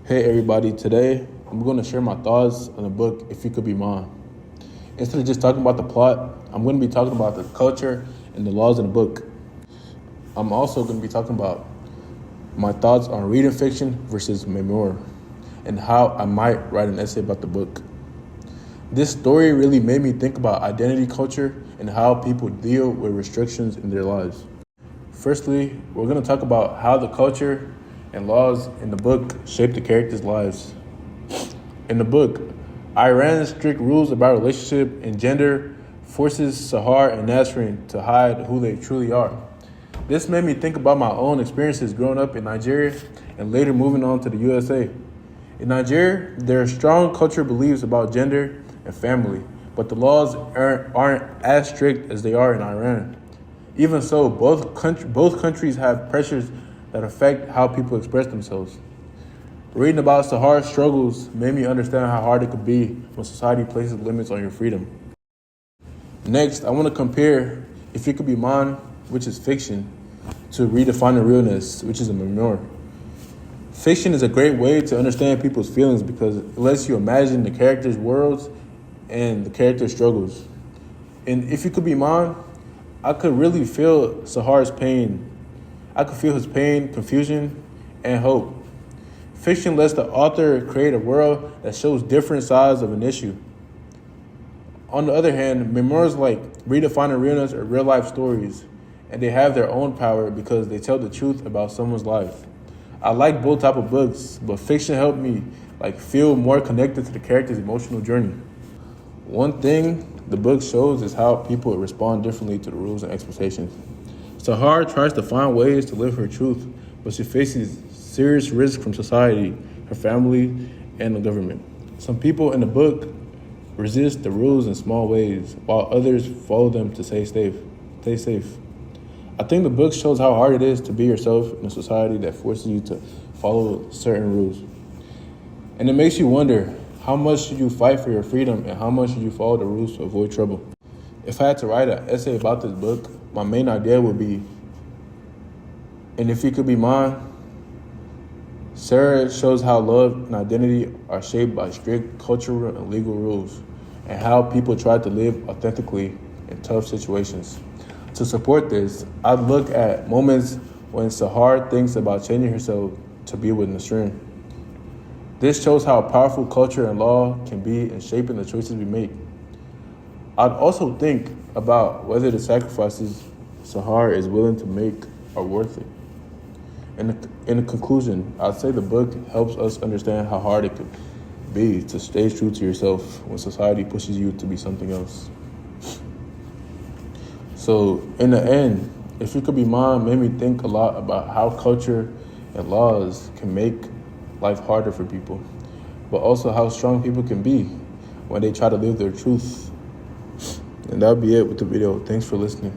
Hey everybody, today I'm going to share my thoughts on the book If You Could Be Mine. Instead of just talking about the plot, I'm going to be talking about the culture and the laws in the book. I'm also going to be talking about my thoughts on reading fiction versus memoir and how I might write an essay about the book. This story really made me think about identity culture and how people deal with restrictions in their lives. Firstly, we're going to talk about how the culture and laws in the book shape the characters' lives. In the book, Iran's strict rules about relationship and gender forces Sahar and Nasrin to hide who they truly are. This made me think about my own experiences growing up in Nigeria and later moving on to the USA. In Nigeria, there are strong cultural beliefs about gender and family, but the laws aren't as strict as they are in Iran. Even so, both countries have pressures that affect how people express themselves. Reading about Sahar's struggles made me understand how hard it could be when society places limits on your freedom. Next, I want to compare If You Could Be Mine, which is fiction, to Redefining Realness, which is a memoir. Fiction is a great way to understand people's feelings because it lets you imagine the characters' worlds and the characters' struggles. And If You Could Be Mine, I could really feel Sahar's pain. I could feel his pain, confusion, and hope. Fiction lets the author create a world that shows different sides of an issue. On the other hand, memoirs like Redefining Realness are real-life stories, and they have their own power because they tell the truth about someone's life. I like both type of books, but fiction helped me feel more connected to the character's emotional journey. One thing the book shows is how people respond differently to the rules and expectations. Sahar tries to find ways to live her truth, but she faces serious risk from society, her family, and the government. Some people in the book resist the rules in small ways, while others follow them to stay safe. I think the book shows how hard it is to be yourself in a society that forces you to follow certain rules. And it makes you wonder, how much should you fight for your freedom and how much should you follow the rules to avoid trouble? If I had to write an essay about this book, my main idea would be, and if you could be mine, Sarah shows how love and identity are shaped by strict cultural and legal rules, and how people try to live authentically in tough situations. To support this, I'd look at moments when Sahar thinks about changing herself to be with Nasrin. This shows how powerful culture and law can be in shaping the choices we make. I'd also think about whether the sacrifices Sahar is willing to make are worth it. In conclusion, I'd say the book helps us understand how hard it could be to stay true to yourself when society pushes you to be something else. So in the end, If You Could Be Mine made me think a lot about how culture and laws can make life harder for people, but also how strong people can be when they try to live their truth. And that'll be it with the video. Thanks for listening.